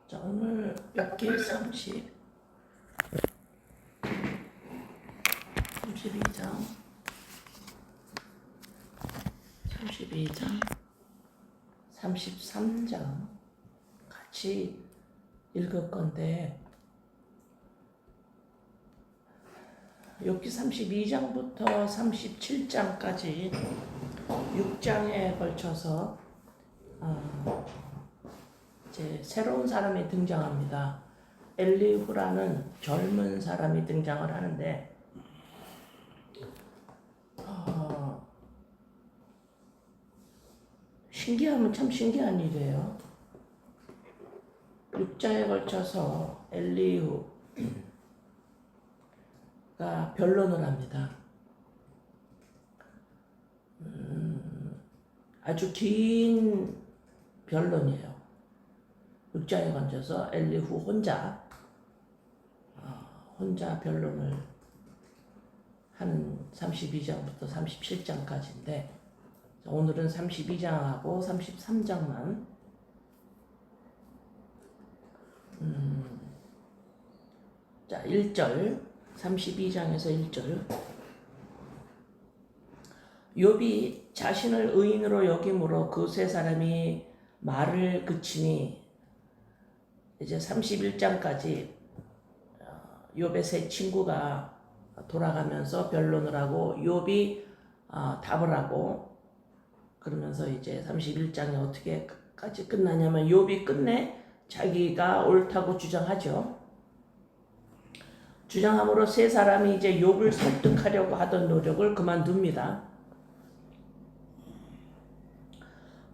자, 오늘 엽기 32장, 33장 같이 읽을 건데, 엽기 32장부터 37장까지 6장에 걸쳐서 이제 새로운 사람이 등장합니다. 엘리후라는 젊은 사람이 등장을 하는데, 신기하면 참 신기한 일이에요. 6장에 걸쳐서 엘리후가 변론을 합니다. 아주 긴 변론이에요. 6장에 걸쳐서 엘리후 혼자 변론을 하는 32장부터 37장까지인데, 오늘은 32장하고 33장만 자, 1절 32장에서 1절 욥이 자신을 의인으로 여김으로 그 세 사람이 말을 그치니, 이제 31장까지 욥의 세 친구가 돌아가면서 변론을 하고 욥이 답을 하고, 그러면서 이제 31장이 어떻게까지 끝나냐면, 욥이 끝내 자기가 옳다고 주장하죠. 주장함으로 세 사람이 이제 욥을 설득하려고 하던 노력을 그만둡니다.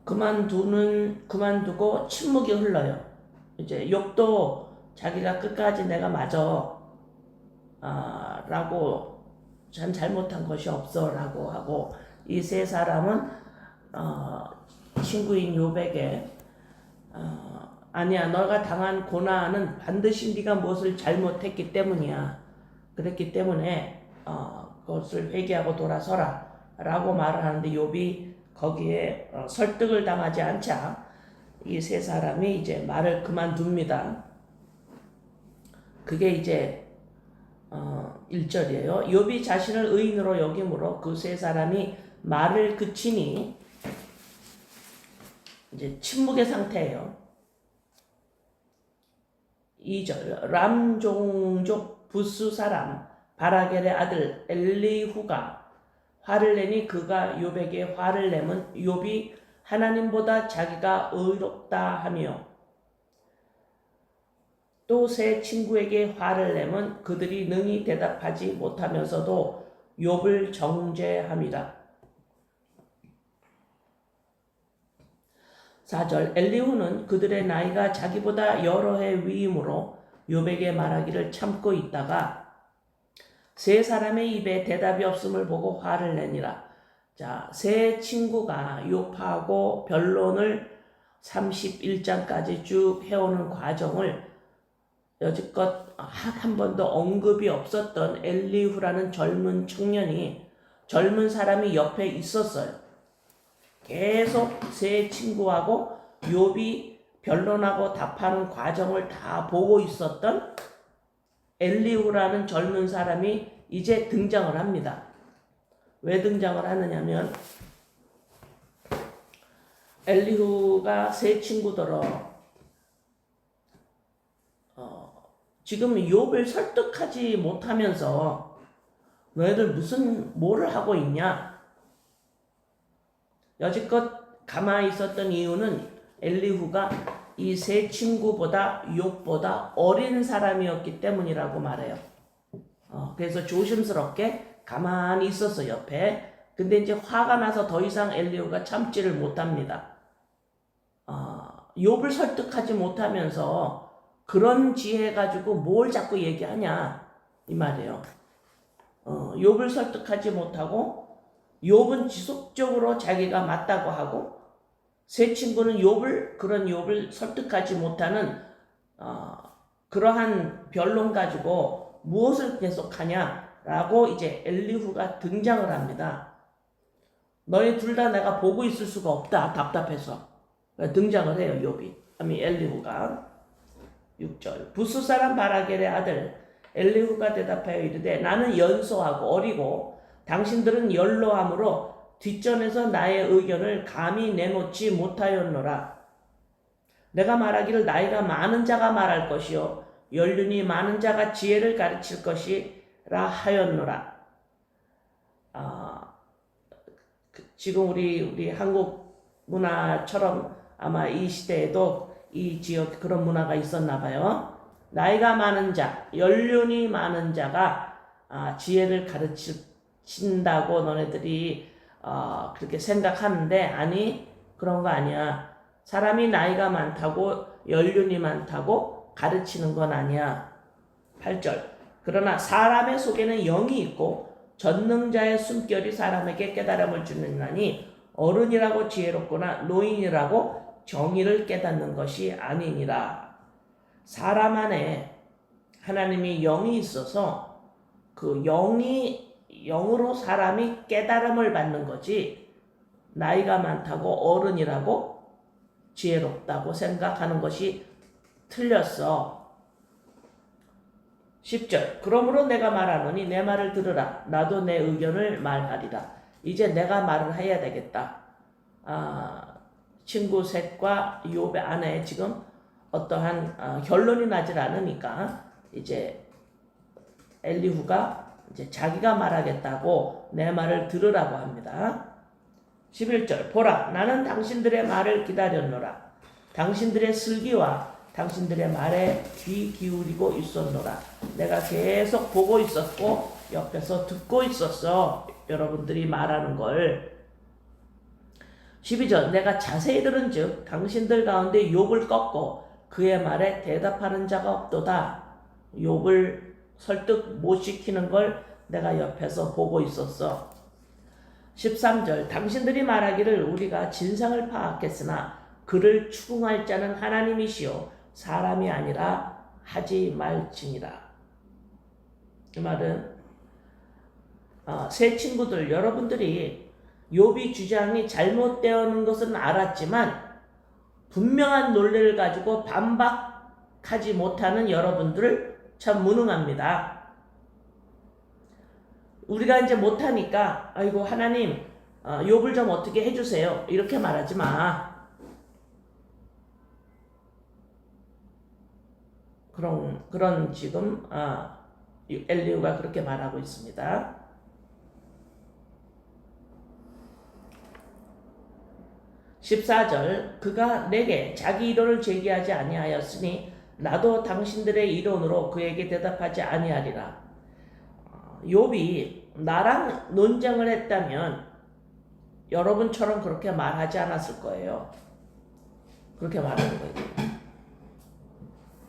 그만두고 침묵이 흘러요. 이제 욥도 자기가 끝까지 내가 맞아, 라고, 전 잘못한 것이 없어 라고 하고, 이 세 사람은 친구인 욥에게 아니야, 너가 당한 고난은 반드시 네가 무엇을 잘못했기 때문이야. 그랬기 때문에 그것을 회개하고 돌아서라 라고 말을 하는데, 욥이 거기에 설득을 당하지 않자 이 세 사람이 이제 말을 그만둡니다. 그게 이제 1절이에요. 욥이 자신을 의인으로 여김으로 그 세 사람이 말을 그치니, 이제 침묵의 상태예요. 2절 람 종족 부스 사람 바라겔의 아들 엘리후가 화를 내니, 그가 욥에게 화를 내면 욥이 하나님보다 자기가 의롭다 하며, 또 세 친구에게 화를 내면 그들이 능히 대답하지 못하면서도 욥을 정죄함이라. 4절 엘리후는 그들의 나이가 자기보다 여러 해 위이므로 욥에게 말하기를 참고 있다가 세 사람의 입에 대답이 없음을 보고 화를 내니라. 자, 세 친구가 욥하고 변론을 31장까지 쭉 해오는 과정을 여지껏 한 번도 언급이 없었던 엘리후라는 젊은 사람이 옆에 있었어요. 계속 세 친구하고 욥이 변론하고 답하는 과정을 다 보고 있었던 엘리후라는 젊은 사람이 이제 등장을 합니다. 왜 등장을 하느냐면, 엘리후가 세 친구들어 지금 욥을 설득하지 못하면서 너희들 뭐를 하고 있냐? 여지껏 가만히 있었던 이유는 엘리후가 이 세 친구보다 욥보다 어린 사람이었기 때문이라고 말해요. 그래서 조심스럽게 가만히 있었어, 옆에. 근데 이제 화가 나서 더 이상 엘리후가 참지를 못합니다. 욥을 설득하지 못하면서 그런 지혜 가지고 뭘 자꾸 얘기하냐, 이 말이에요. 욥을 설득하지 못하고, 욥은 지속적으로 자기가 맞다고 하고, 세 친구는 그런 욥을 설득하지 못하는 그러한 변론 가지고 무엇을 계속하냐라고 이제 엘리후가 등장을 합니다. 너희 둘 다 내가 보고 있을 수가 없다, 답답해서 등장을 해요, 욥이. 엘리후가. 6절 부스 사람 바라겔의 아들 엘리후가 대답하여 이르되 나는 연소하고 어리고 당신들은 연로함으로 뒷전에서 나의 의견을 감히 내놓지 못하였노라. 내가 말하기를 나이가 많은 자가 말할 것이요 연륜이 많은 자가 지혜를 가르칠 것이라 하였노라. 지금 우리 한국 문화처럼 아마 이 시대에도 이 지역 그런 문화가 있었나 봐요. 나이가 많은 자, 연륜이 많은 자가 지혜를 가르친다고 너네들이 그렇게 생각하는데 아니 그런 거 아니야. 사람이 나이가 많다고 연륜이 많다고 가르치는 건 아니야. 8절 그러나 사람의 속에는 영이 있고 전능자의 숨결이 사람에게 깨달음을 주느니라. 어른이라고 지혜롭거나 노인이라고 정의를 깨닫는 것이 아니니라. 사람 안에 하나님이 영이 있어서 그 영으로 사람이 깨달음을 받는 거지 나이가 많다고 어른이라고 지혜롭다고 생각하는 것이 틀렸어. 10절 그러므로 내가 말하노니 내 말을 들으라. 나도 내 의견을 말하리라. 이제 내가 말을 해야 되겠다. 친구 셋과 욥의 안에 지금 어떠한 결론이 나질 않으니까 이제 엘리후가 이제 자기가 말하겠다고 내 말을 들으라고 합니다. 11절 보라 나는 당신들의 말을 기다렸노라. 당신들의 슬기와 당신들의 말에 귀 기울이고 있었노라. 내가 계속 보고 있었고 옆에서 듣고 있었어. 여러분들이 말하는 걸. 12절 내가 자세히 들은즉 당신들 가운데 욥을 꺾고 그의 말에 대답하는 자가 없도다. 욥을 설득 못 시키는 걸 내가 옆에서 보고 있었어. 13절 당신들이 말하기를 우리가 진상을 파악했으나 그를 추궁할 자는 하나님이시요 사람이 아니라 하지 말지니라. 이 말은 새 친구들 여러분들이 욥이 주장이 잘못되어는 것은 알았지만 분명한 논리를 가지고 반박하지 못하는 여러분들 참 무능합니다. 우리가 이제 못하니까 아이고 하나님 욥을 좀 어떻게 해주세요 이렇게 말하지 마. 그런 지금 엘리후가 그렇게 말하고 있습니다. 14절 그가 내게 자기 이론을 제기하지 아니하였으니 나도 당신들의 이론으로 그에게 대답하지 아니하리라. 욥이 나랑 논쟁을 했다면 여러분처럼 그렇게 말하지 않았을 거예요. 그렇게 말하는 거예요.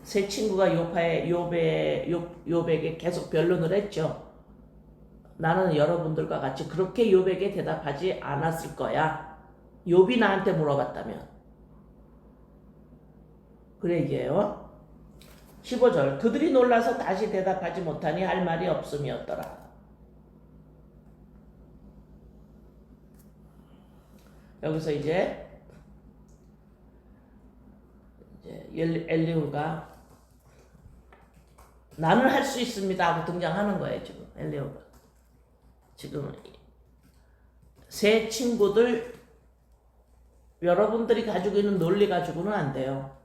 세 친구가 욥에게 계속 변론을 했죠. 나는 여러분들과 같이 그렇게 욥에게 대답하지 않았을 거야. 욥이 나한테 물어봤다면. 그 얘기예요. 15절 그들이 놀라서 다시 대답하지 못하니 할 말이 없음이었더라. 여기서 이제 엘리후가 나는 할 수 있습니다 하고 등장하는 거예요. 지금 엘리후가 지금 새 친구들 여러분들이 가지고 있는 논리 가지고는 안 돼요.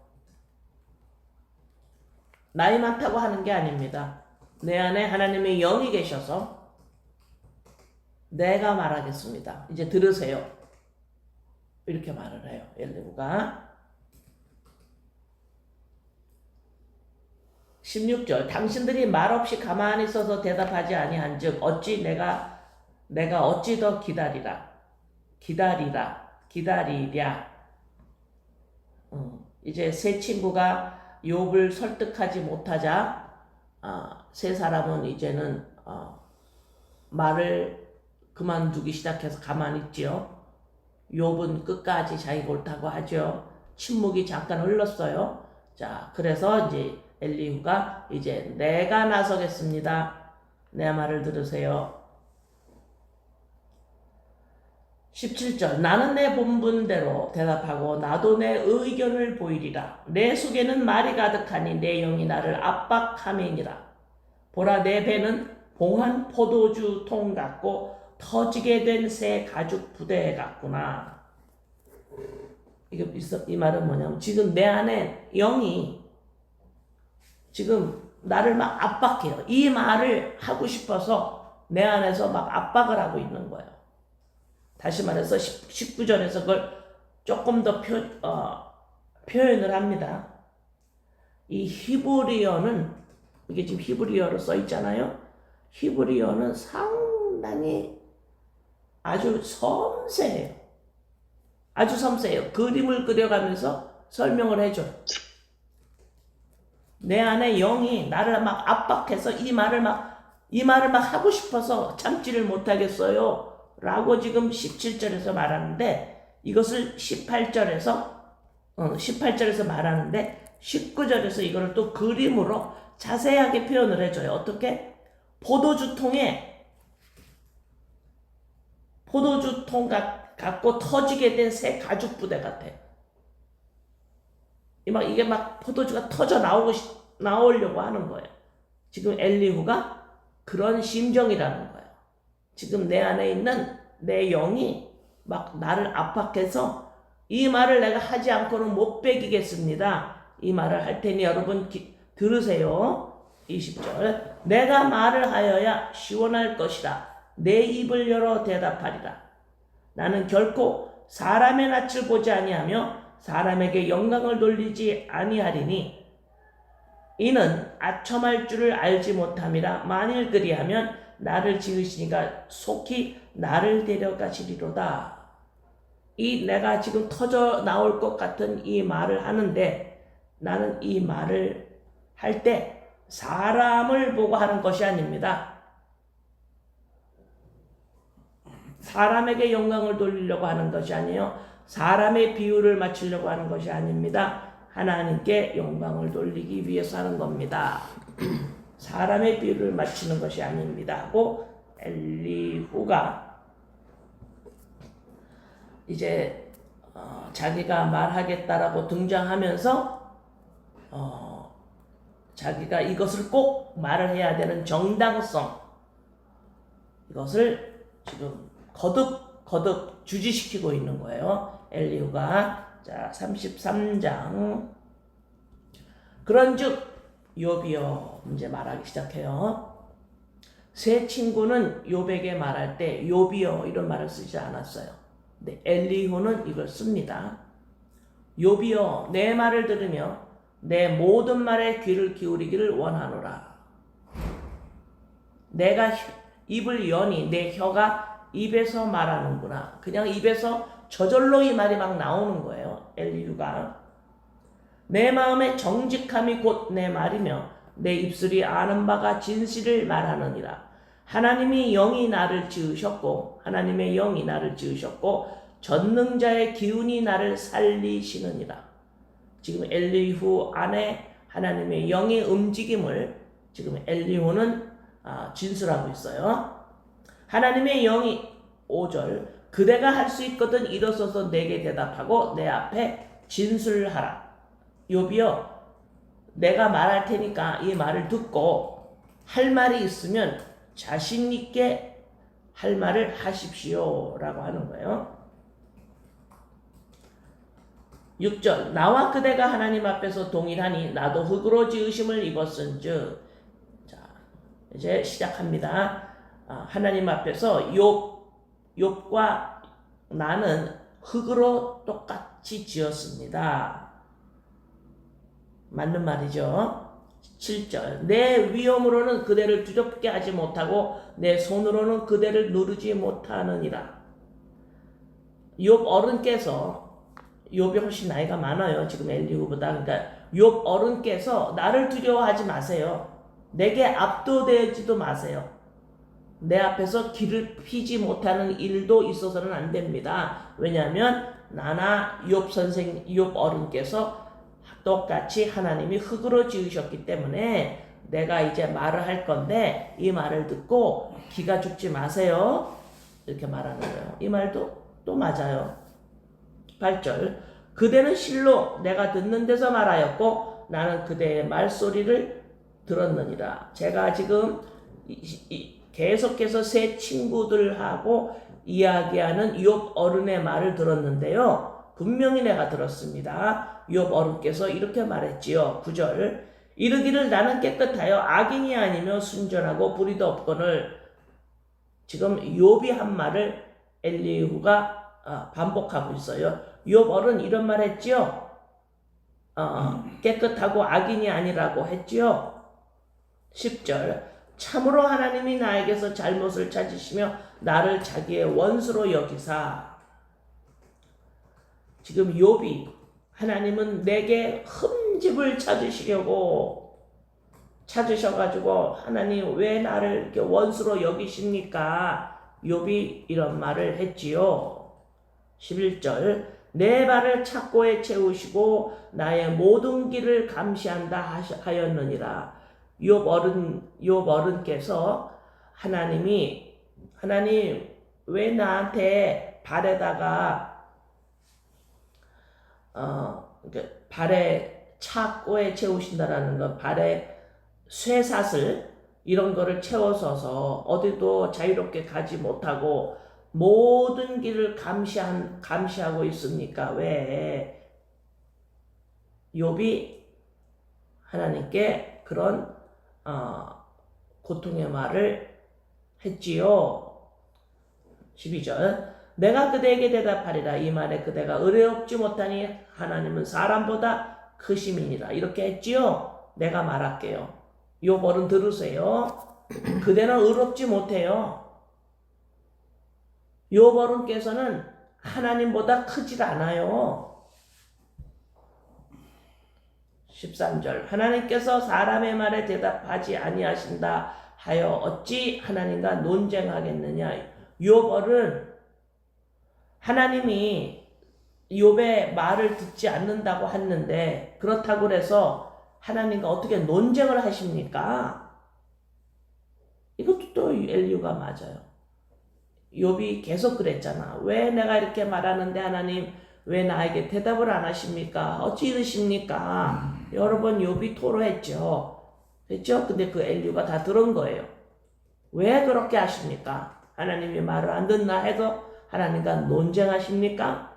나이 많다고 하는 게 아닙니다. 내 안에 하나님의 영이 계셔서 내가 말하겠습니다. 이제 들으세요. 이렇게 말을 해요. 엘리후가 16절 당신들이 말없이 가만히 있어서 대답하지 아니한즉 어찌 내가 어찌 더 기다리랴. 이제 세 친구가 욥을 설득하지 못하자 세 사람은 이제는 말을 그만두기 시작해서 가만히 있지요. 욥은 끝까지 자기가 옳다고 하죠. 침묵이 잠깐 흘렀어요. 자, 그래서 이제 엘리후가 이제 내가 나서겠습니다. 내 말을 들으세요. 17절 나는 내 본분대로 대답하고 나도 내 의견을 보이리라. 내 속에는 말이 가득하니 내 영이 나를 압박함이니라. 보라 내 배는 봉한 포도주 통 같고 터지게 된 새 가죽 부대 같구나. 이 말은 뭐냐면 지금 내 안에 영이 지금 나를 막 압박해요. 이 말을 하고 싶어서 내 안에서 막 압박을 하고 있는 거예요. 다시 말해서 19절에서 그걸 조금 더 표현을 합니다. 이 히브리어는 이게 지금 히브리어로 써 있잖아요. 히브리어는 상당히 아주 섬세해요. 아주 섬세해요. 그림을 그려가면서 설명을 해줘요. 내 안에 영이 나를 막 압박해서 이 말을 막 하고 싶어서 참지를 못하겠어요. 라고 지금 17절에서 말하는데 이것을 18절에서 말하는데 19절에서 이거를 또 그림으로 자세하게 표현을 해줘요. 어떻게? 포도주통 갖고 터지게 된 새 가죽 부대 같아요. 이게 막 포도주가 터져 나오려고 하는 거예요. 지금 엘리후가 그런 심정이라는 거예요. 지금 내 안에 있는 내 영이 막 나를 압박해서 이 말을 내가 하지 않고는 못 배기겠습니다. 이 말을 할 테니 여러분 들으세요. 20절 내가 말을 하여야 시원할 것이라. 내 입을 열어 대답하리라. 나는 결코 사람의 낯을 보지 아니하며 사람에게 영광을 돌리지 아니하리니 이는 아첨할 줄을 알지 못함이라. 만일 그리하면 나를 지으시니가 속히 나를 데려가시리로다. 이 내가 지금 터져 나올 것 같은 이 말을 하는데 나는 이 말을 할 때 사람을 보고 하는 것이 아닙니다. 사람에게 영광을 돌리려고 하는 것이 아니에요. 사람의 비유를 맞추려고 하는 것이 아닙니다. 하나님께 영광을 돌리기 위해서 하는 겁니다. 사람의 비유를 맞추는 것이 아닙니다. 하고 엘리후가 이제 자기가 말하겠다라고 등장하면서 자기가 이것을 꼭 말을 해야 되는 정당성 이것을 지금 거듭 주지시키고 있는 거예요. 엘리후가. 자 33장 그런즉 욥이여 이제 말하기 시작해요. 세 친구는 욥에게 말할 때 욥이여 이런 말을 쓰지 않았어요. 근데 엘리후는 이걸 씁니다. 욥이여 내 말을 들으며 내 모든 말에 귀를 기울이기를 원하노라. 내가 입을 여니 내 혀가 입에서 말하는구나. 그냥 입에서 저절로 이 말이 막 나오는 거예요. 엘리후가. 내 마음의 정직함이 곧 내 말이며 내 입술이 아는 바가 진실을 말하느니라. 하나님의 영이 나를 지으셨고 전능자의 기운이 나를 살리시느니라. 지금 엘리후 안에 하나님의 영의 움직임을 지금 엘리후는 진술하고 있어요. 하나님의 영이 5절 그대가 할 수 있거든 일어서서 내게 대답하고 내 앞에 진술하라. 욥이여 내가 말할 테니까 이 말을 듣고 할 말이 있으면 자신 있게 할 말을 하십시오 라고 하는 거예요. 6절 나와 그대가 하나님 앞에서 동일하니 나도 흙으로 지으심을 입었은즉. 자 이제 시작합니다. 하나님 앞에서 욥과 나는 흙으로 똑같이 지었습니다. 맞는 말이죠. 7절 내 위엄으로는 그대를 두렵게 하지 못하고 내 손으로는 그대를 누르지 못하느니라. 욥 어른께서 욥이 훨씬 나이가 많아요. 지금 엘리후보다. 그러니까 욥 어른께서 나를 두려워하지 마세요. 내게 압도되지도 마세요. 내 앞에서 길을 피지 못하는 일도 있어서는 안 됩니다. 왜냐하면 나나 욥 어른께서 똑같이 하나님이 흙으로 지으셨기 때문에 내가 이제 말을 할 건데 이 말을 듣고 기가 죽지 마세요. 이렇게 말하는 거예요. 이 말도 또 맞아요. 8절. 그대는 실로 내가 듣는 데서 말하였고 나는 그대의 말소리를 들었느니라. 제가 지금 계속해서 새 친구들하고 이야기하는 욥 어른의 말을 들었는데요. 분명히 내가 들었습니다. 욥 어른께서 이렇게 말했지요. 9절. 이르기를 나는 깨끗하여 악인이 아니며 순전하고 불의도 없거늘. 지금 욥이 한 말을 엘리후가 반복하고 있어요. 욥 어른 이런 말 했지요. 깨끗하고 악인이 아니라고 했지요. 10절. 참으로 하나님이 나에게서 잘못을 찾으시며 나를 자기의 원수로 여기사. 지금 욥이 하나님은 내게 흠집을 찾으셔가지고 하나님 왜 나를 이렇게 원수로 여기십니까? 욥이 이런 말을 했지요. 11절. 내 발을 착고에 채우시고 나의 모든 길을 감시한다 하였느니라. 욥 어른께서 하나님 왜 나한테 발에다가 발에 착고에 채우신다라는 건 발에 쇠사슬 이런 거를 채워서서 어디도 자유롭게 가지 못하고 모든 길을 감시하고 있습니까? 왜 욥이 하나님께 그런 고통의 말을 했지요. 12절. 내가 그대에게 대답하리라. 이 말에 그대가 의뢰없지 못하니 하나님은 사람보다 크심이니라. 이렇게 했지요. 내가 말할게요. 욥 어른 들으세요. 그대는 의롭지 못해요. 욥 어른께서는 하나님보다 크질 않아요. 13절. 하나님께서 사람의 말에 대답하지 아니하신다 하여 어찌 하나님과 논쟁하겠느냐. 욥 어른 하나님이 욥의 말을 듣지 않는다고 했는데 그렇다고 해서 하나님과 어떻게 논쟁을 하십니까? 이것도 또 엘리후가 맞아요. 욥이 계속 그랬잖아. 왜 내가 이렇게 말하는데 하나님 왜 나에게 대답을 안 하십니까? 어찌 이러십니까? 여러 번 욥이 토로했죠. 그렇죠? 근데 그 엘리후가 다 들은 거예요. 왜 그렇게 하십니까? 하나님이 말을 안 듣나 해서 하나님과 논쟁하십니까?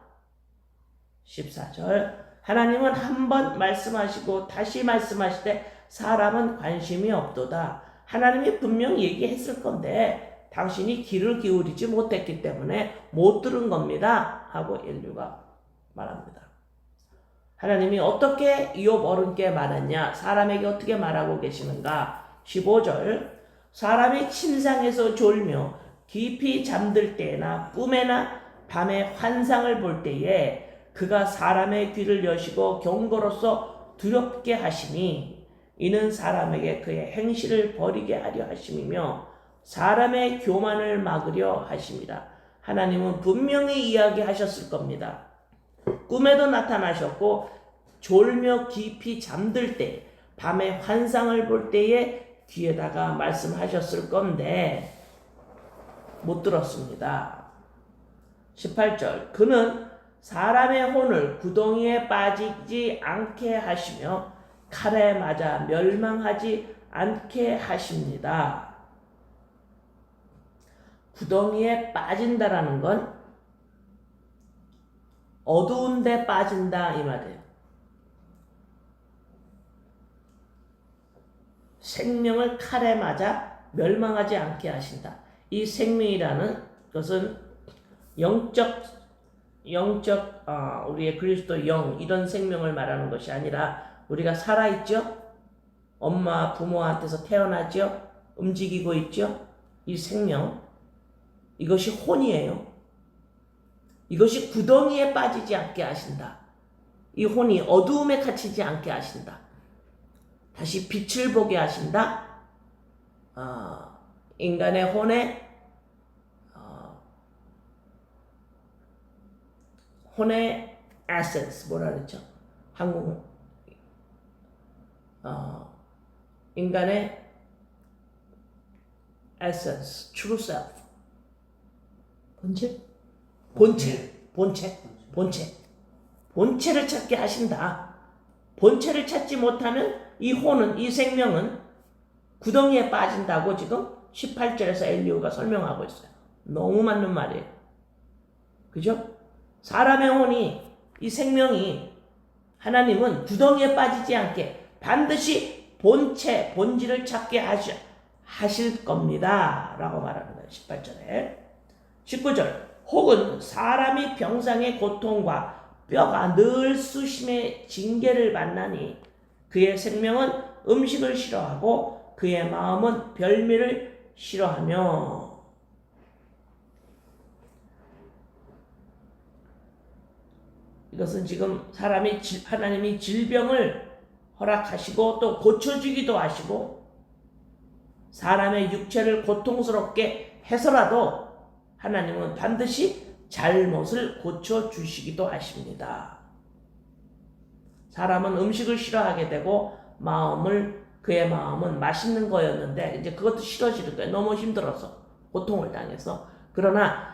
14절. 하나님은 한 번 말씀하시고 다시 말씀하실 때 사람은 관심이 없도다. 하나님이 분명히 얘기했을 건데 당신이 귀를 기울이지 못했기 때문에 못 들은 겁니다. 하고 엘리후가 말합니다. 하나님이 어떻게 욥 어른께 말했냐? 사람에게 어떻게 말하고 계시는가? 15절. 사람이 침상에서 졸며 깊이 잠들 때나 꿈에나 밤에 환상을 볼 때에 그가 사람의 귀를 여시고 경고로서 두렵게 하시니 이는 사람에게 그의 행실을 버리게 하려 하심이며 사람의 교만을 막으려 하심이라. 하나님은 분명히 이야기하셨을 겁니다. 꿈에도 나타나셨고 졸며 깊이 잠들 때 밤에 환상을 볼 때에 귀에다가 말씀하셨을 건데 못 들었습니다. 18절. 그는 사람의 혼을 구덩이에 빠지지 않게 하시며 칼에 맞아 멸망하지 않게 하십니다. 구덩이에 빠진다라는 건 어두운 데 빠진다 이 말이에요. 생명을 칼에 맞아 멸망하지 않게 하신다. 이 생명이라는 것은 영적 우리의 그리스도 영 이런 생명을 말하는 것이 아니라 우리가 살아있죠? 엄마 부모한테서 태어나죠? 움직이고 있죠? 이 생명 이것이 혼이에요. 이것이 구덩이에 빠지지 않게 하신다. 이 혼이 어두움에 갇히지 않게 하신다. 다시 빛을 보게 하신다. 인간의 혼의 essence 뭐라 그랬죠? 한국 인간의 essence, true self. 본질? 본체를 찾게 하신다. 본체를 찾지 못하면 이 혼은, 이 생명은 구덩이에 빠진다고 지금 18절에서 엘리후가 설명하고 있어요. 너무 맞는 말이에요. 그죠? 사람의 혼이, 이 생명이, 하나님은 구덩이에 빠지지 않게 반드시 본질을 찾게 하실 겁니다. 라고 말하는 거예요. 18절에. 19절. 혹은 사람이 병상의 고통과 뼈가 늘 수심의 징계를 만나니 그의 생명은 음식을 싫어하고 그의 마음은 별미를 싫어하며. 이것은 지금 하나님이 질병을 허락하시고 또 고쳐주기도 하시고 사람의 육체를 고통스럽게 해서라도 하나님은 반드시 잘못을 고쳐주시기도 하십니다. 사람은 음식을 싫어하게 되고 그의 마음은 맛있는 거였는데 이제 그것도 싫어지는 거예요. 너무 힘들어서, 고통을 당해서. 그러나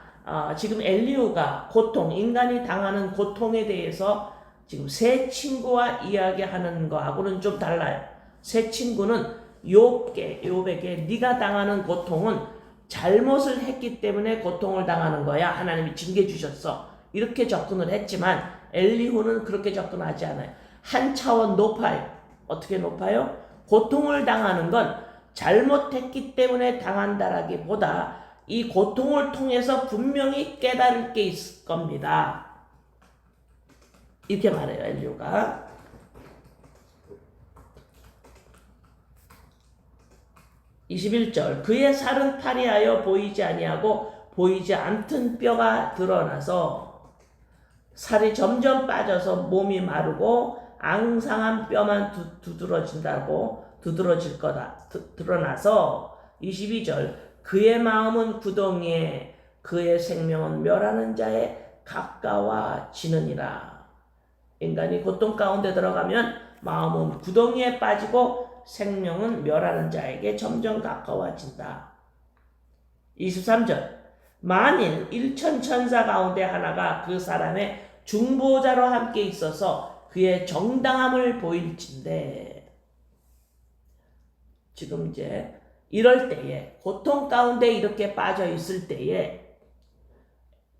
지금 엘리후가 인간이 당하는 고통에 대해서 지금 새 친구와 이야기하는 거하고는 좀 달라요. 새 친구는 욥에게 네가 당하는 고통은 잘못을 했기 때문에 고통을 당하는 거야. 하나님이 징계 주셨어. 이렇게 접근을 했지만 엘리후는 그렇게 접근하지 않아요. 한 차원 높아요. 어떻게 높아요? 고통을 당하는 건 잘못했기 때문에 당한다라기보다 이 고통을 통해서 분명히 깨달을 게 있을 겁니다. 이렇게 말해요, 엘리후가. 21절. 그의 살은 파리하여 보이지 아니하고 보이지 않던 뼈가 드러나서 살이 점점 빠져서 몸이 마르고 앙상한 뼈만 두드러질 거다. 드러나서 22절. 그의 마음은 구덩이에 그의 생명은 멸하는 자에 가까워지느니라. 인간이 고통 가운데 들어가면 마음은 구덩이에 빠지고 생명은 멸하는 자에게 점점 가까워진다. 23절. 만일 1천 천사 가운데 하나가 그 사람의 중보자로 함께 있어서 그의 정당함을 보일진대. 지금 이제 이럴 때에, 고통 가운데 이렇게 빠져 있을 때에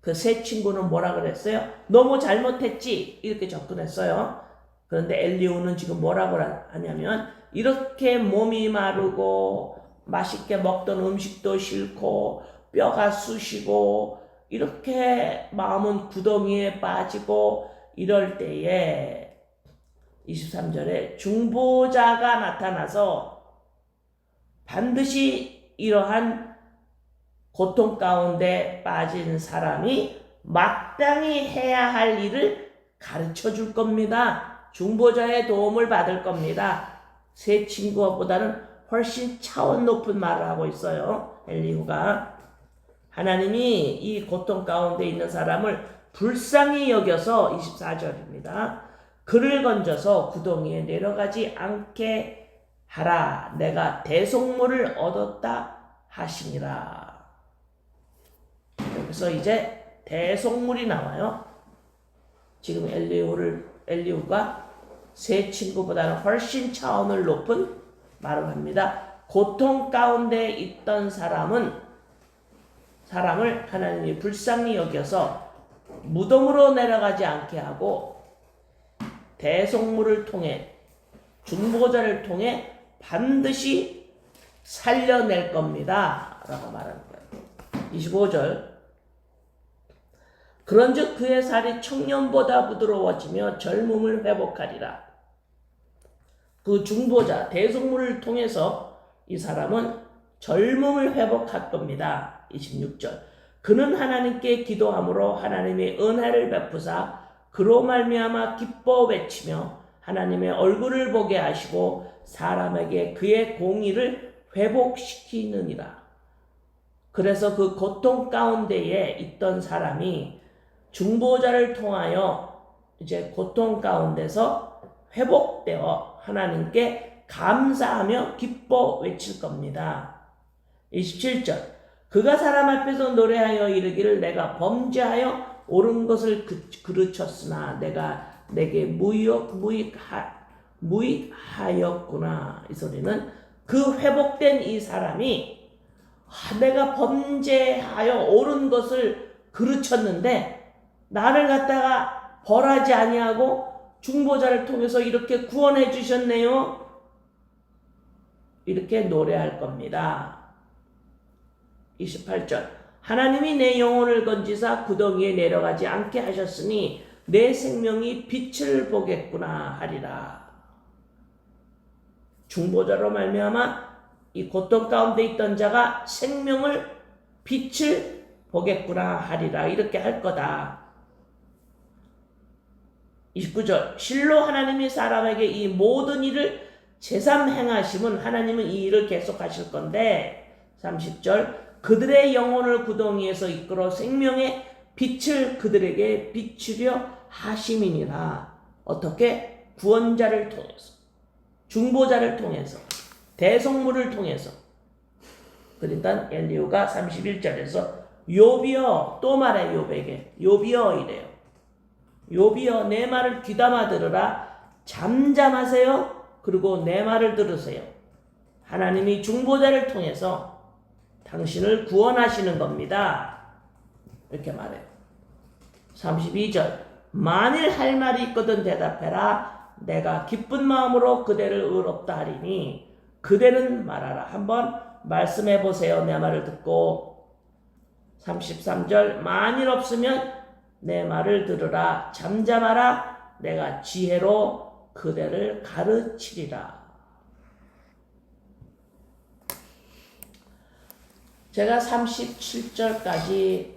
그 새 친구는 뭐라 그랬어요? 너무 잘못했지, 이렇게 접근했어요. 그런데 엘리후는 지금 뭐라고 하냐면 이렇게 몸이 마르고 맛있게 먹던 음식도 싫고 뼈가 쑤시고 이렇게 마음은 구덩이에 빠지고 이럴 때에 23절에 중보자가 나타나서 반드시 이러한 고통 가운데 빠진 사람이 마땅히 해야 할 일을 가르쳐 줄 겁니다. 중보자의 도움을 받을 겁니다. 새 친구보다는 훨씬 차원 높은 말을 하고 있어요. 엘리후가. 하나님이 이 고통 가운데 있는 사람을 불쌍히 여겨서 24절입니다. 그를 건져서 구덩이에 내려가지 않게 하라. 내가 대속물을 얻었다 하시니라. 여기서 이제 대속물이 나와요. 지금 엘리후가 새 친구보다는 훨씬 차원을 높은 말을 합니다. 고통 가운데 있던 사람을 하나님이 불쌍히 여겨서 무덤으로 내려가지 않게 하고 대속물을 통해, 중보자를 통해 반드시 살려낼 겁니다. 라고 말하는 거예요. 25절. 그런즉 그의 살이 청년보다 부드러워지며 젊음을 회복하리라. 그 중보자, 대속물을 통해서 이 사람은 젊음을 회복할 겁니다. 26절. 그는 하나님께 기도함으로 하나님의 은혜를 베푸사 그로 말미암아 기뻐 외치며 하나님의 얼굴을 보게 하시고 사람에게 그의 공의를 회복시키느니라. 그래서 그 고통 가운데에 있던 사람이 중보자를 통하여 이제 고통 가운데서 회복되어 하나님께 감사하며 기뻐 외칠 겁니다. 27절. 그가 사람 앞에서 노래하여 이르기를 내가 범죄하여 옳은 것을 그르쳤으나 내가 내게 무익하였구나. 이 소리는 그 회복된 이 사람이 내가 범죄하여 옳은 것을 그르쳤는데 나를 갖다가 벌하지 아니하고 중보자를 통해서 이렇게 구원해 주셨네요. 이렇게 노래할 겁니다. 28절 하나님이 내 영혼을 건지사 구덩이에 내려가지 않게 하셨으니 내 생명이 빛을 보겠구나 하리라. 중보자로 말미암아 이 고통 가운데 있던 자가 생명을 빛을 보겠구나 하리라. 이렇게 할 거다. 29절 실로 하나님이 사람에게 이 모든 일을 제삼 행하심은 하나님은 이 일을 계속하실 건데 30절 그들의 영혼을 구덩이에서 이끌어 생명의 빛을 그들에게 비추려 하심이니라. 어떻게? 구원자를 통해서, 중보자를 통해서, 대속물을 통해서. 그러니까 엘리후가 31절에서 욥이여 또 말해 욥에게 욥이여 이래요. 욥이여 내 말을 귀담아 들으라. 잠잠하세요. 그리고 내 말을 들으세요. 하나님이 중보자를 통해서 당신을 구원하시는 겁니다. 이렇게 말해요. 32절 만일 할 말이 있거든 대답해라. 내가 기쁜 마음으로 그대를 의롭다 하리니 그대는 말하라. 한번 말씀해 보세요. 내 말을 듣고. 33절 만일 없으면 내 말을 들으라. 잠잠하라. 내가 지혜로 그대를 가르치리라. 제가 37절까지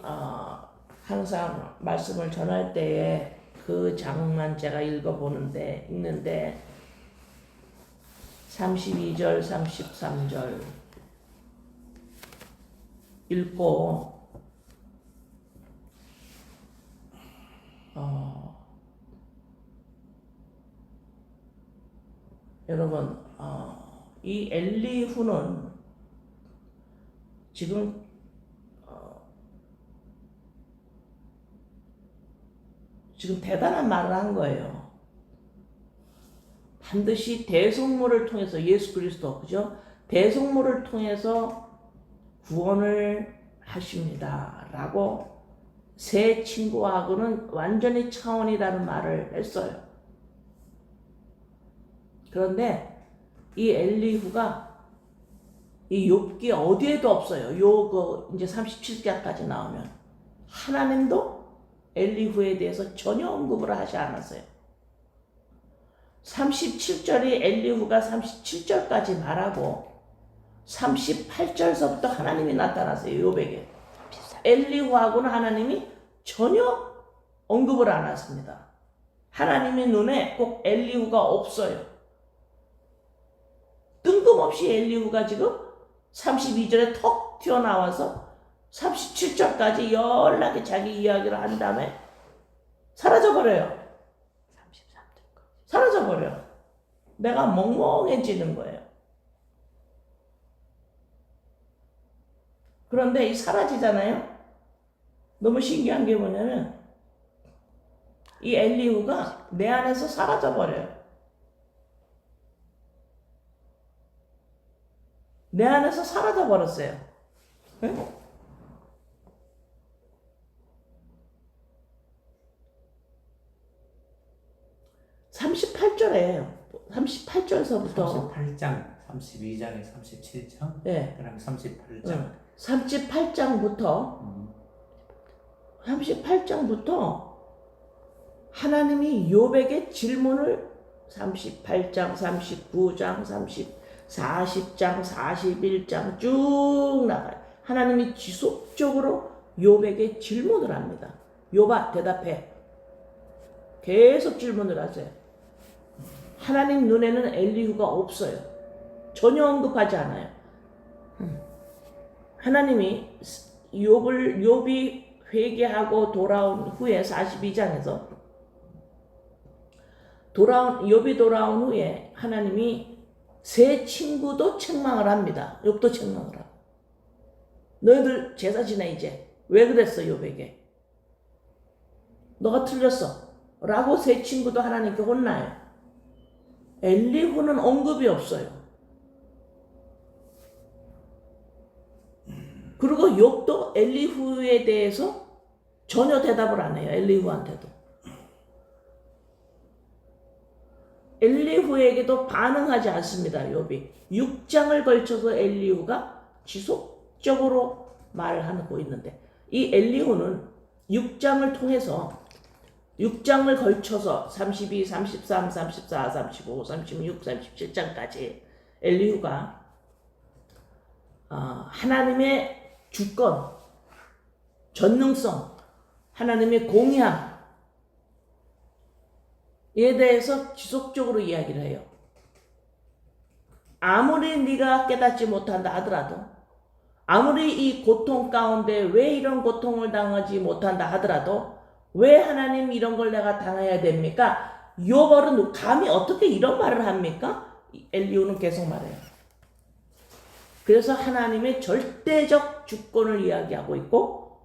항상 말씀을 전할 때에 그 장만 제가 읽는데 32절, 33절 읽고 여러분 이 엘리후는 지금 대단한 말을 한 거예요. 반드시 대속물을 통해서 예수 그리스도 그죠? 대속물을 통해서 구원을 하십니다. 라고 새 친구하고는 완전히 차원이라는 말을 했어요. 그런데 이 엘리후가 이 욥기 어디에도 없어요. 이제 37장까지 나오면 하나님도 엘리후에 대해서 전혀 언급을 하지 않았어요. 37절이 엘리후가 37절까지 말하고 38절서부터 하나님이 나타나세요. 욥에게. 엘리후하고는 하나님이 전혀 언급을 안 하십니다. 하나님의 눈에 꼭 엘리후가 없어요. 뜬금없이 엘리후가 지금 32절에 턱 튀어나와서 37절까지 연락에 자기 이야기를 한 다음에 사라져버려요. 33절까지. 사라져버려요. 내가 멍멍해지는 거예요. 그런데 이 사라지잖아요. 너무 신기한 게 뭐냐면 이 엘리후가 내 안에서 사라져버려요. 내 안에서 사라져버렸어요. 네? 38절에 38절서부터 38장, 32장에 37장, 네. 그다음 38장. 38장부터 하나님이 욥에게 질문을 38장, 39장, 40장, 41장 쭉 나가요. 하나님이 지속적으로 욥에게 질문을 합니다. 욥아 대답해. 계속 질문을 하세요. 하나님 눈에는 엘리후가 없어요. 전혀 언급하지 않아요. 하나님이 욥이 회개하고 돌아온 후에 42장에서 욥이 돌아온 후에 하나님이 새 친구도 책망을 합니다. 욥도 책망을 하고. 너희들 제사 지내 이제. 왜 그랬어 욥에게? 너가 틀렸어 라고 세 친구도 하나님께 혼나요. 엘리후는 언급이 없어요. 그리고 욥도 엘리후에 대해서 전혀 대답을 안 해요. 엘리후한테도. 엘리후에게도 반응하지 않습니다. 욥이 6장을 걸쳐서 엘리후가 지속적으로 말을 하고 있는데, 이 엘리후는 6장을 통해서 6장을 걸쳐서 32, 33, 34, 35, 36, 37장까지 엘리후가 하나님의 주권, 전능성, 하나님의 공의함에 대해서 지속적으로 이야기를 해요. 아무리 네가 깨닫지 못한다 하더라도, 아무리 이 고통 가운데 왜 이런 고통을 당하지 못한다 하더라도, 왜 하나님 이런 걸 내가 당해야 됩니까? 욥은 감히 어떻게 이런 말을 합니까? 엘리후는 계속 말해요. 그래서 하나님의 절대적 주권을 이야기하고 있고,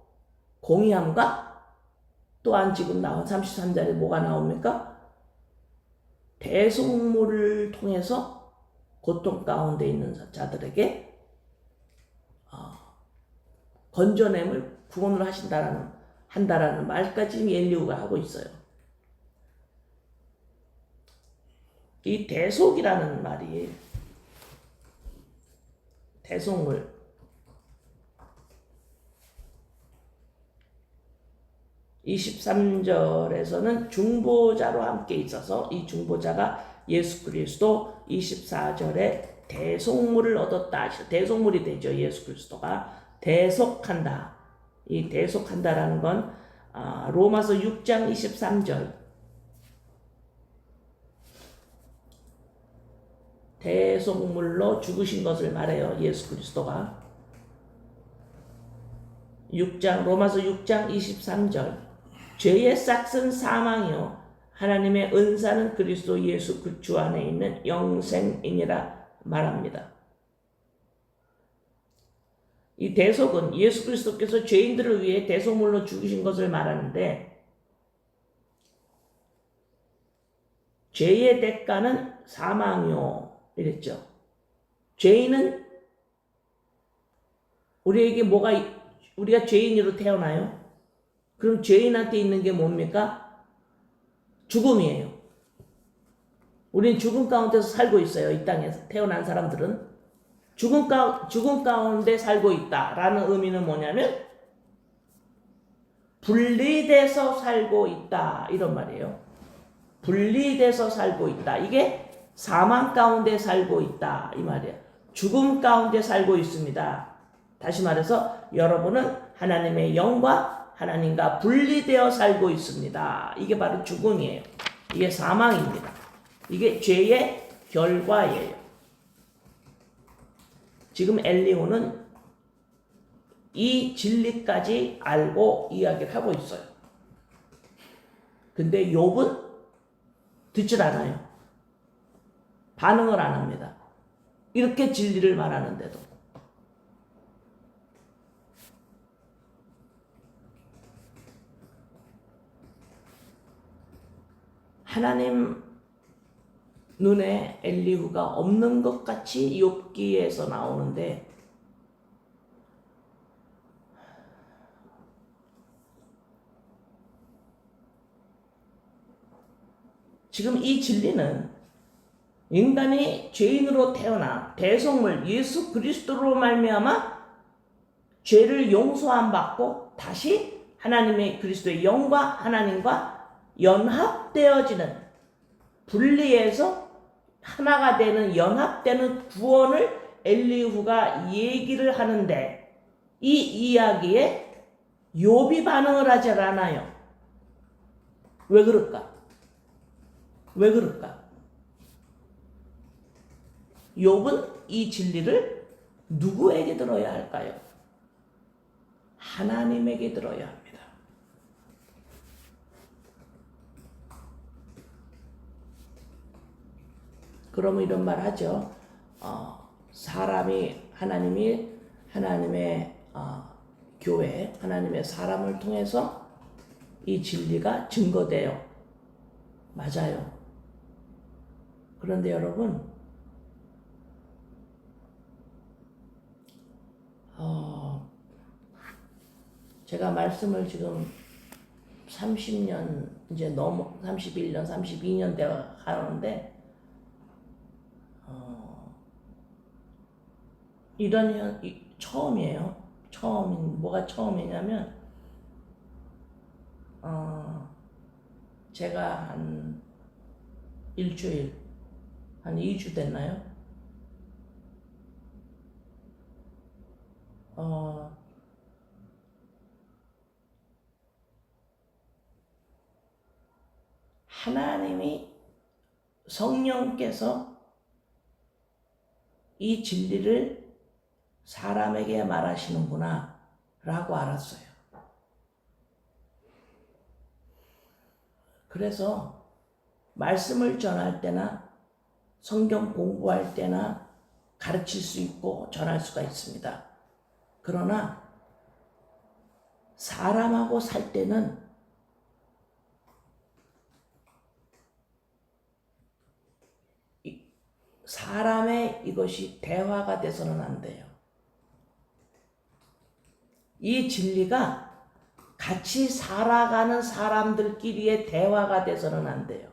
공의함과 또한 지금 나온 33절에 뭐가 나옵니까? 대속물을 통해서 고통 가운데 있는 자들에게 건져냄을 구원을 한다라는 말까지 엘리후가 하고 있어요. 이 대속이라는 말이, 대속물, (23절에서는) 중보자로 함께 있어서 이 중보자가 예수 그리스도, 24절에 대속물을 얻었다. 대속물이 되죠. 예수 그리스도가 대속한다. 이 대속한다라는 건 로마서 6장 23절 대속물로 죽으신 것을 말해요. 예수 그리스도가. 로마서 6장 23절 죄의 싹은 사망이요 하나님의 은사는 그리스도 예수 그 주 안에 있는 영생이니라 말합니다. 이 대속은 예수 그리스도께서 죄인들을 위해 대속물로 죽으신 것을 말하는데, 죄의 대가는 사망이요 이랬죠. 죄인은 우리가 죄인으로 태어나요. 그럼 죄인한테 있는 게 뭡니까? 죽음이에요. 우린 죽음 가운데서 살고 있어요. 이 땅에서 태어난 사람들은 죽음 가운데 살고 있다라는 의미는 뭐냐면 분리돼서 살고 있다 이런 말이에요. 분리돼서 살고 있다. 이게 사망 가운데 살고 있다 이 말이에요. 죽음 가운데 살고 있습니다. 다시 말해서 여러분은 하나님의 영과 하나님과 분리되어 살고 있습니다. 이게 바로 죽음이에요. 이게 사망입니다. 이게 죄의 결과예요. 지금 엘리후는 이 진리까지 알고 이야기를 하고 있어요. 근데 욥은 듣질 않아요. 반응을 안 합니다. 이렇게 진리를 말하는데도. 하나님 눈에 엘리후가 없는 것 같이 욥기에서 나오는데, 지금 이 진리는 인간이 죄인으로 태어나 대속물 예수 그리스도로 말미암아 죄를 용서함 받고 다시 하나님의 그리스도의 영과 하나님과 연합되어지는, 분리해서 하나가 되는, 연합되는 구원을 엘리후가 얘기를 하는데, 이 이야기에 욥이 반응을 하지 않아요. 왜 그럴까? 욥은 이 진리를 누구에게 들어야 할까요? 하나님에게 들어야 합니다. 그러면 이런 말 하죠. 하나님의 교회, 하나님의 사람을 통해서 이 진리가 증거돼요. 맞아요. 그런데 여러분, 제가 말씀을 지금 30년 이제 넘어 31년, 32년 돼 가는데 이런 처음이에요. 뭐가 처음이냐면 제가 한 일주일, 한 2주 됐나요? 하나님이 성령께서 이 진리를 사람에게 말하시는구나 라고 알았어요. 그래서 말씀을 전할 때나 성경 공부할 때나 가르칠 수 있고 전할 수가 있습니다. 그러나 사람하고 살 때는 사람의 이것이 대화가 돼서는 안 돼요. 이 진리가 같이 살아가는 사람들끼리의 대화가 돼서는 안 돼요.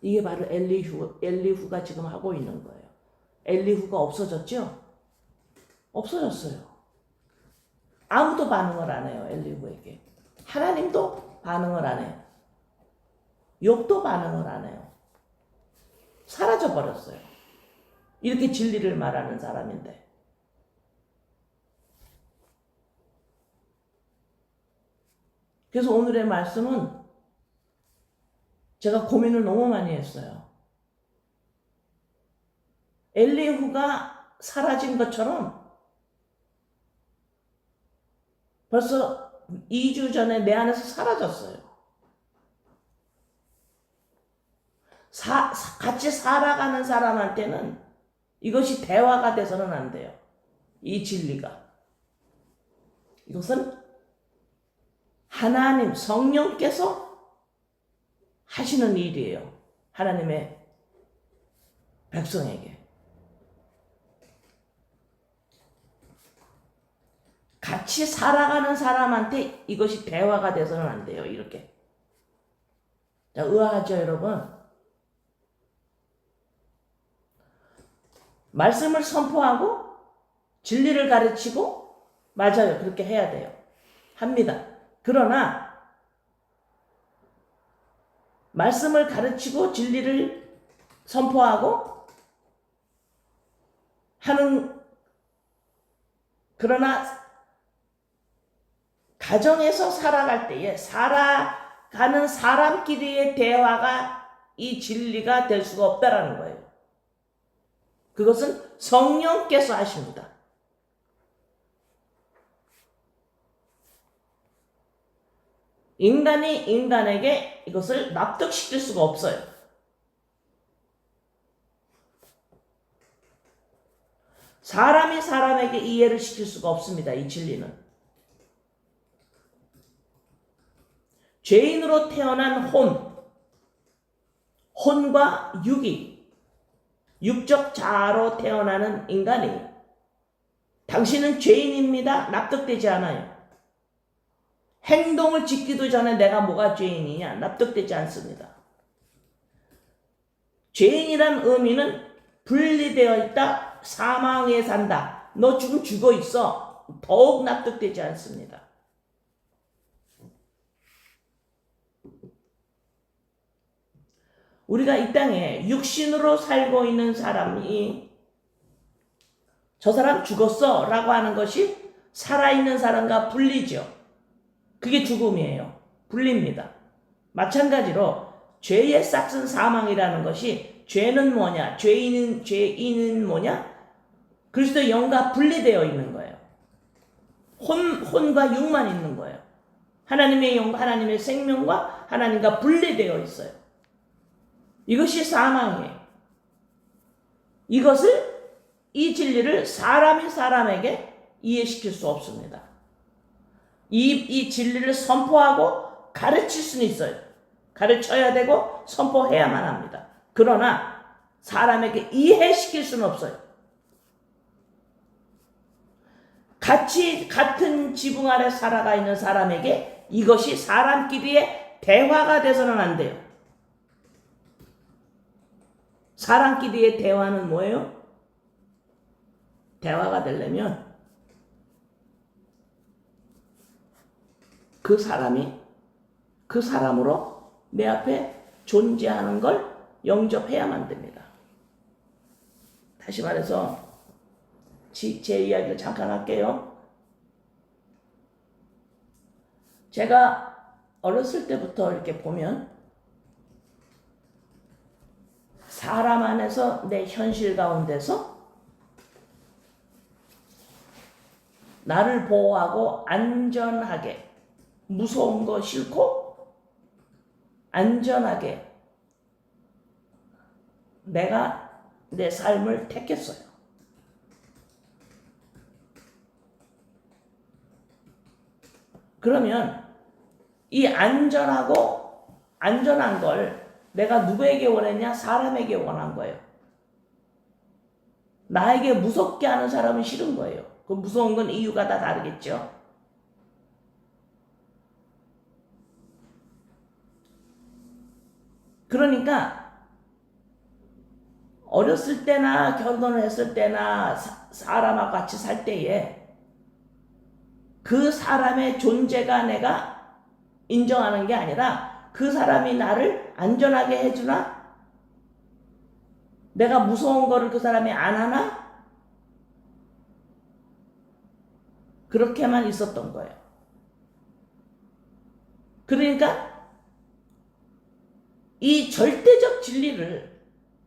이게 바로 엘리후가 지금 하고 있는 거예요. 엘리후가 없어졌죠? 없어졌어요. 아무도 반응을 안 해요, 엘리후에게. 하나님도 반응을 안 해요. 욥도 반응을 안 해요. 사라져 버렸어요. 이렇게 진리를 말하는 사람인데. 그래서 오늘의 말씀은 제가 고민을 너무 많이 했어요. 엘리후가 사라진 것처럼 벌써 2주 전에 내 안에서 사라졌어요. 같이 살아가는 사람한테는 이것이 대화가 돼서는 안 돼요. 이 진리가. 이것은 하나님 성령께서 하시는 일이에요. 하나님의 백성에게. 같이 살아가는 사람한테 이것이 대화가 돼서는 안 돼요. 이렇게. 자, 의아하죠, 여러분? 말씀을 선포하고 진리를 가르치고 맞아요. 그렇게 해야 돼요. 합니다. 그러나 말씀을 가르치고 진리를 선포하고 하는 그러나 가정에서 살아갈 때에 살아가는 사람끼리의 대화가 이 진리가 될 수가 없다라는 거예요. 그것은 성령께서 하십니다. 인간이 인간에게 이것을 납득시킬 수가 없어요. 사람이 사람에게 이해를 시킬 수가 없습니다. 이 진리는. 죄인으로 태어난 혼과 육적 자아로 태어나는 인간이 당신은 죄인입니다. 납득되지 않아요. 행동을 짓기도 전에 내가 뭐가 죄인이냐 납득되지 않습니다. 죄인이란 의미는 분리되어 있다. 사망에 산다. 너 지금 죽어 있어. 더욱 납득되지 않습니다. 우리가 이 땅에 육신으로 살고 있는 사람이 저 사람 죽었어 라고 하는 것이 살아있는 사람과 분리죠. 그게 죽음이에요. 분리입니다. 마찬가지로 죄의 싹은 사망이라는 것이 죄는 뭐냐? 죄인은 뭐냐? 그리스도의 영과 분리되어 있는 거예요. 혼과 육만 있는 거예요. 하나님의 영과 하나님의 생명과 하나님과 분리되어 있어요. 이것이 사망이에요. 이 진리를 사람이 사람에게 이해시킬 수 없습니다. 이 진리를 선포하고 가르칠 수는 있어요. 가르쳐야 되고 선포해야만 합니다. 그러나 사람에게 이해시킬 수는 없어요. 같은 지붕 아래 살아가 있는 사람에게 이것이 사람끼리의 대화가 돼서는 안 돼요. 사람끼리의 대화는 뭐예요? 대화가 되려면 그 사람이 그 사람으로 내 앞에 존재하는 걸 영접해야만 됩니다. 다시 말해서 제 이야기를 잠깐 할게요. 제가 어렸을 때부터 이렇게 보면 사람 안에서 내 현실 가운데서 나를 보호하고 안전하게, 무서운 거 싫고 안전하게 내가 내 삶을 택했어요. 그러면 이 안전한 걸 내가 누구에게 원했냐? 사람에게 원한 거예요. 나에게 무섭게 하는 사람은 싫은 거예요. 그 무서운 건 이유가 다 다르겠죠. 그러니까 어렸을 때나 결혼을 했을 때나 사람하고 같이 살 때에 그 사람의 존재가 내가 인정하는 게 아니라 그 사람이 나를 안전하게 해주나? 내가 무서운 거를 그 사람이 안 하나? 그렇게만 있었던 거예요. 그러니까 이 절대적 진리를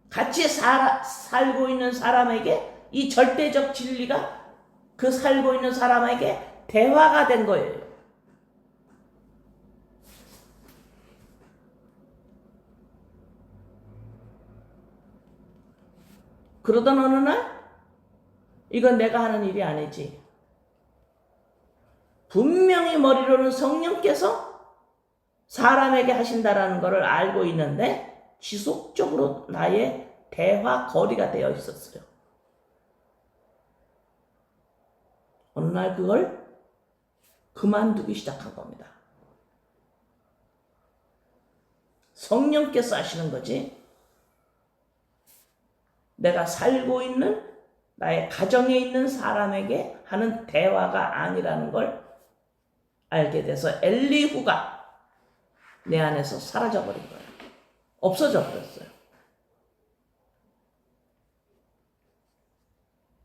같이 살고 있는 사람에게 이 절대적 진리가 그 살고 있는 사람에게 대화가 된 거예요. 그러던 어느 날 이건 내가 하는 일이 아니지. 분명히 머리로는 성령께서 사람에게 하신다라는 것을 알고 있는데 지속적으로 나의 대화 거리가 되어 있었어요. 어느 날 그걸 그만두기 시작한 겁니다. 성령께서 하시는 거지. 내가 살고 있는 나의 가정에 있는 사람에게 하는 대화가 아니라는 걸 알게 돼서 엘리후가 내 안에서 사라져버린 거예요. 없어져 버렸어요.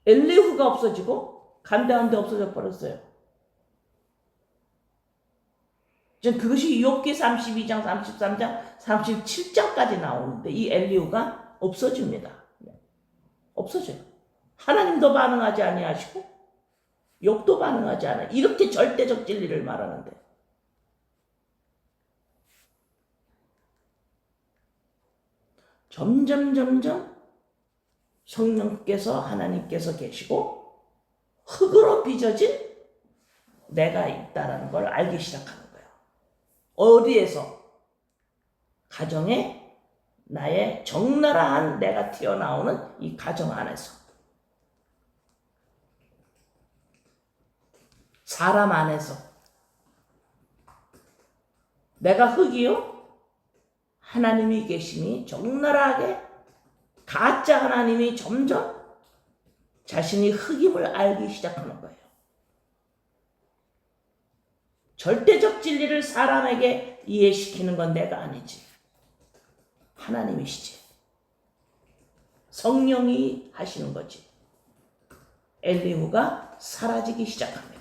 엘리후가 없어지고 간데한데 없어져 버렸어요. 그것이 욥기 32장, 33장, 37장까지 나오는데 이 엘리후가 없어집니다. 없어져요. 하나님도 반응하지 아니하시고 욥도 반응하지 않아요. 이렇게 절대적 진리를 말하는데 점점 성령께서 하나님께서 계시고 흙으로 빚어진 내가 있다라는 걸 알기 시작하는 거예요. 어디에서? 가정에 나의 적나라한 내가 튀어나오는 이 가정 안에서, 사람 안에서. 내가 흙이요? 하나님이 계시니 적나라하게 가짜 하나님이 점점 자신이 흙임을 알기 시작하는 거예요. 절대적 진리를 사람에게 이해시키는 건 내가 아니지. 하나님이시지. 성령이 하시는 거지. 엘리후가 사라지기 시작합니다.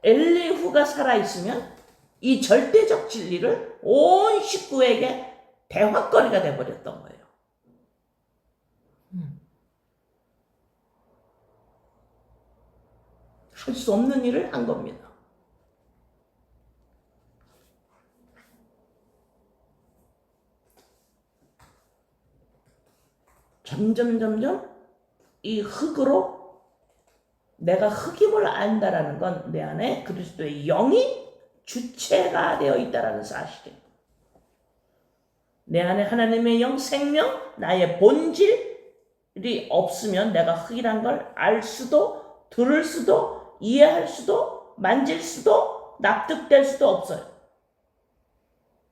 엘리후가 살아있으면 이 절대적 진리를 온 식구에게 대화거리가 돼버렸던 거예요. 할 수 없는 일을 한 겁니다. 점점 이 흙으로 내가 흙임을 안다라는 건 내 안에 그리스도의 영이 주체가 되어 있다라는 사실이에요. 내 안에 하나님의 영, 생명, 나의 본질이 없으면 내가 흙이란 걸 알 수도, 들을 수도, 이해할 수도, 만질 수도, 납득될 수도 없어요.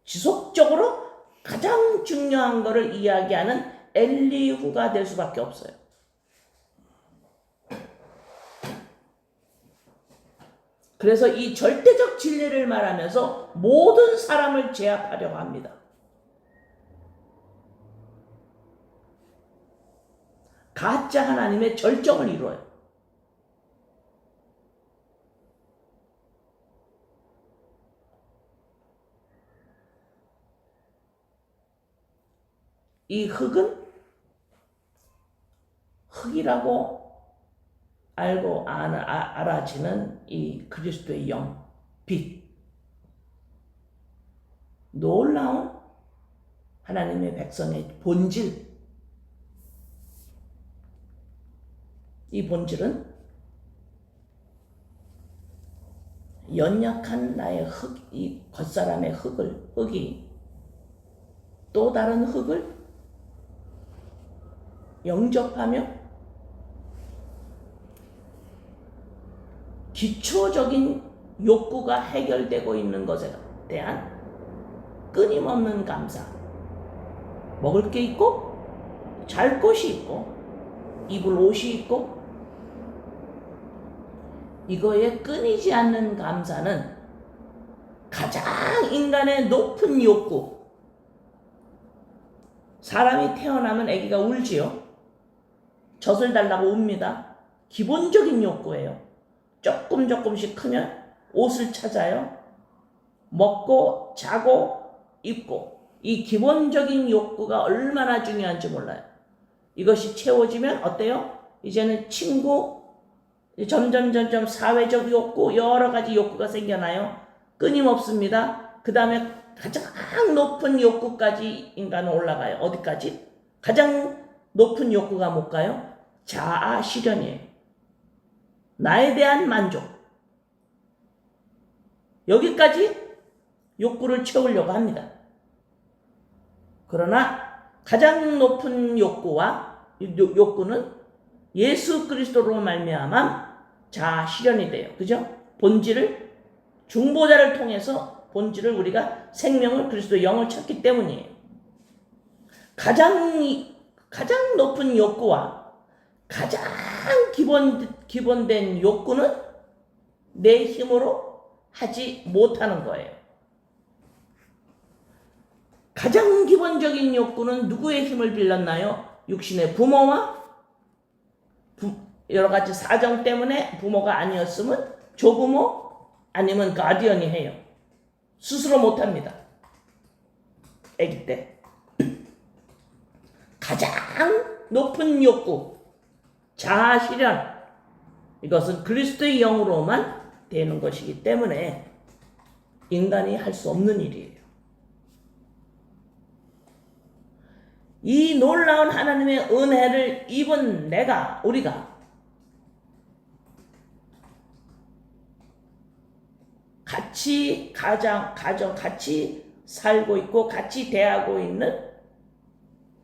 지속적으로 가장 중요한 것을 이야기하는 엘리후가 될 수밖에 없어요. 그래서 이 절대적 진리를 말하면서 모든 사람을 제압하려고 합니다. 가짜 하나님의 절정을 이루어요. 이 흙은 흙이라고 알고 알아지는 이 그리스도의 영, 빛. 놀라운 하나님의 백성의 본질. 이 본질은 연약한 나의 이 겉사람의 흙이 또 다른 흙을 영접하며 기초적인 욕구가 해결되고 있는 것에 대한 끊임없는 감사. 먹을 게 있고, 잘 곳이 있고, 입을 옷이 있고, 이거에 끊이지 않는 감사는 가장 인간의 높은 욕구. 사람이 태어나면 아기가 울지요. 젖을 달라고 웁니다. 기본적인 욕구예요. 조금씩 크면 옷을 찾아요. 먹고 자고 입고. 이 기본적인 욕구가 얼마나 중요한지 몰라요. 이것이 채워지면 어때요? 이제는 친구, 점점 사회적 욕구, 여러 가지 욕구가 생겨나요. 끊임없습니다. 그 다음에 가장 높은 욕구까지 인간은 올라가요. 어디까지? 가장 높은 욕구가 뭘까요? 자아 실현이에요. 나에 대한 만족. 여기까지 욕구를 채우려고 합니다. 그러나 가장 높은 욕구는 예수 그리스도로 말미암아 자아 실현이 돼요. 그죠? 본질을 중보자를 통해서 본질을 우리가 생명을 그리스도의 영을 찾기 때문이에요. 가장 높은 욕구와 가장 기본된 욕구는 내 힘으로 하지 못하는 거예요. 가장 기본적인 욕구는 누구의 힘을 빌렸나요? 육신의 부모와 여러 가지 사정 때문에 부모가 아니었으면 조부모 아니면 가디언이 해요. 스스로 못합니다. 아기 때. 가장 높은 욕구, 자아 실현, 이것은 그리스도의 영으로만 되는 것이기 때문에 인간이 할 수 없는 일이에요. 이 놀라운 하나님의 은혜를 입은 우리가 같이 가정 같이 살고 있고 같이 대하고 있는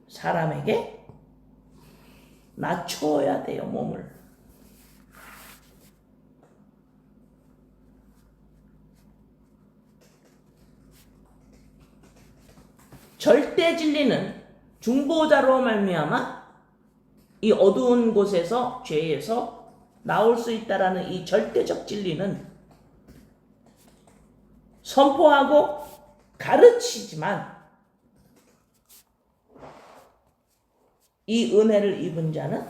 사람에게 낮춰야 돼요, 몸을. 절대 진리는 중보자로 말미암아 이 어두운 곳에서 죄에서 나올 수 있다라는 이 절대적 진리는 선포하고 가르치지만 이 은혜를 입은 자는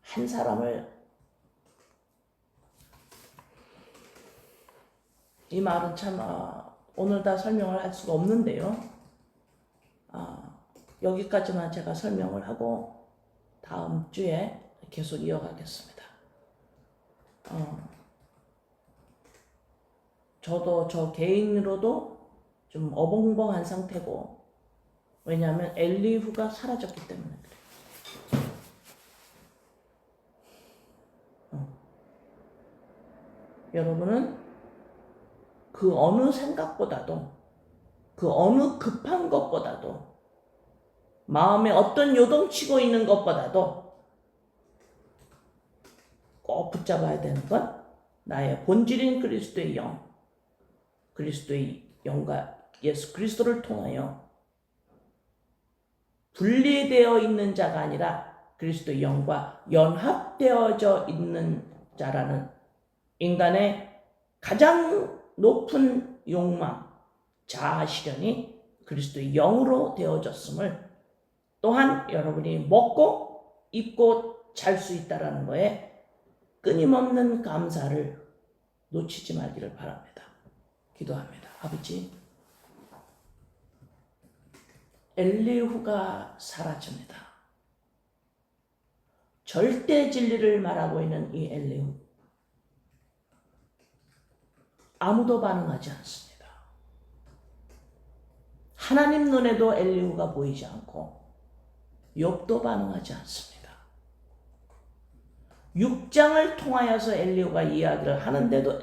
한 사람을 이 말은 참 오늘 다 설명을 할 수가 없는데요. 여기까지만 제가 설명을 하고 다음 주에 계속 이어가겠습니다. 저도 저 개인으로도 좀 어벙벙한 상태고, 왜냐하면 엘리후가 사라졌기 때문에 그래. 여러분은 그 어느 생각보다도, 그 어느 급한 것보다도, 마음에 어떤 요동치고 있는 것보다도 꼭 붙잡아야 되는 건 나의 본질인 그리스도의 영, 그리스도의 영과 예수 그리스도를 통하여 분리되어 있는 자가 아니라 그리스도의 영과 연합되어져 있는 자라는 인간의 가장 높은 욕망, 자아 실현이 그리스도의 영으로 되어졌음을 또한 여러분이 먹고 입고 잘 수 있다는 거에 끊임없는 감사를 놓치지 말기를 바랍니다. 기도합니다. 아버지, 엘리후가 사라집니다. 절대 진리를 말하고 있는 이 엘리후, 아무도 반응하지 않습니다. 하나님 눈에도 엘리후가 보이지 않고 욥도 반응하지 않습니다. 6장을 통하여서 엘리후가 이야기를 하는데도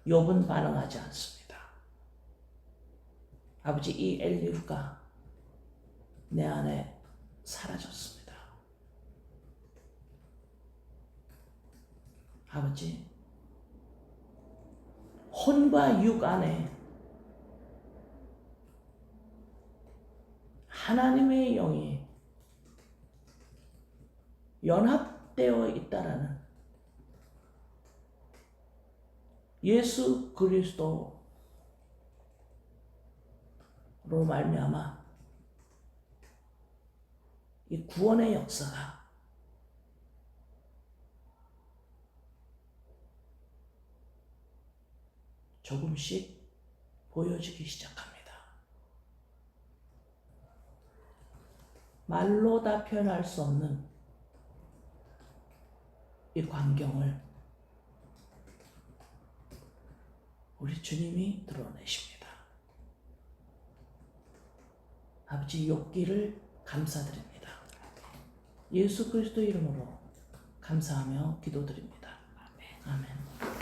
욥은 반응하지 않습니다. 아버지, 이 엘리후가 내 안에 사라졌습니다. 아버지, 혼과 육 안에 하나님의 영이 연합되어 있다라는 예수 그리스도로 말미암아 이 구원의 역사가 조금씩 보여지기 시작합니다. 말로 다 표현할 수 없는 이 광경을 우리 주님이 드러내십니다. 아버지, 욥기를 감사드립니다. 예수 그리스도 이름으로 감사하며 기도드립니다. 아멘.